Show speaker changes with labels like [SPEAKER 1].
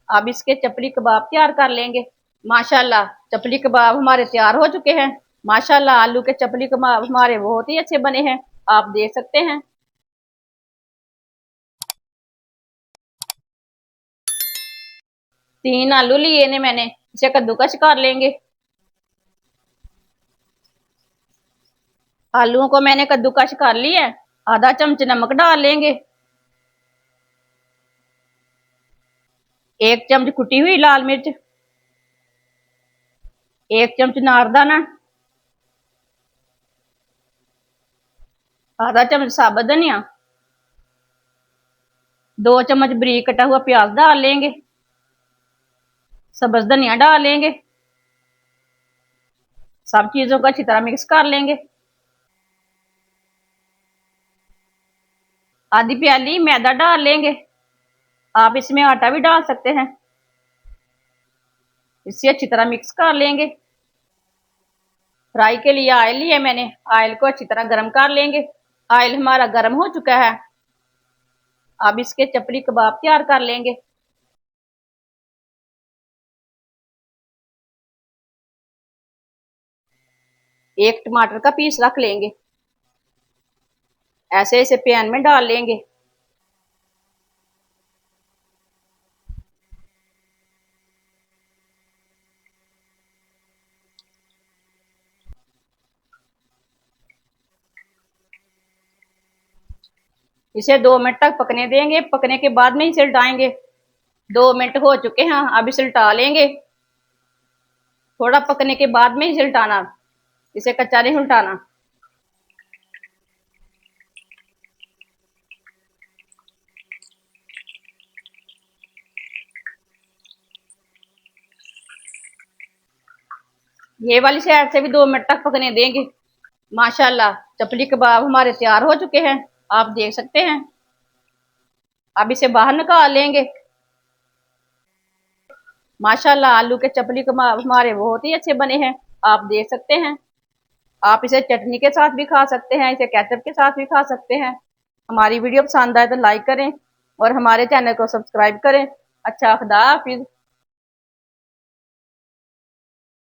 [SPEAKER 1] अब इसके चपली कबाब तैयार कर लेंगे। माशाल्लाह चपली कबाब हमारे तैयार हो चुके हैं। माशाल्लाह आलू के चपली कबाब हमारे बहुत ही अच्छे बने हैं, आप देख सकते हैं। 3 आलू लिए ने मैंने, इसे कद्दूकस कर लेंगे। आलूओं को मैंने कद्दूकस कर लिया है। आधा चम्मच नमक डाल लेंगे। 1 चम्मच कुटी हुई लाल मिर्च, 1 चम्मच नारदाना, आधा चम्मच साबुत धनिया, 2 चम्मच बारीक कटा हुआ प्याज डाल लेंगे। सब्ज धनिया डाल लेंगे। सब चीजों को अच्छी तरह मिक्स कर लेंगे। आधी प्याली मैदा डाल लेंगे। आप इसमें आटा भी डाल सकते हैं। इसे अच्छी तरह मिक्स कर लेंगे। फ्राई के लिए ऑयल लिया मैंने, ऑयल को अच्छी तरह गर्म कर लेंगे। ऑयल हमारा गर्म हो चुका है। अब इसके चपली कबाब तैयार कर लेंगे। एक टमाटर का पीस रख लेंगे, ऐसे इसे पैन में डाल लेंगे। इसे 2 मिनट तक पकने देंगे, पकने के बाद में इसे उल्टाएंगे। 2 मिनट हो चुके हैं, अब इसे उल्टा लेंगे। थोड़ा पकने के बाद में इसे उल्टाना, इसे कच्चा नहीं उल्टाना। ये वाली साइड से भी 2 मिनट तक पकने देंगे। माशाल्लाह चपली कबाब हमारे तैयार हो चुके हैं, आप देख सकते हैं। अब इसे बाहर निकाल लेंगे। माशाल्लाह आलू के चपली कबाब हमारे बहुत ही अच्छे बने हैं, आप देख सकते हैं। आप इसे चटनी के साथ भी खा सकते हैं, इसे केचप के साथ भी खा सकते हैं। हमारी वीडियो पसंद आए तो लाइक करें और हमारे चैनल को सब्सक्राइब करें। अच्छा खुदा हाफिज।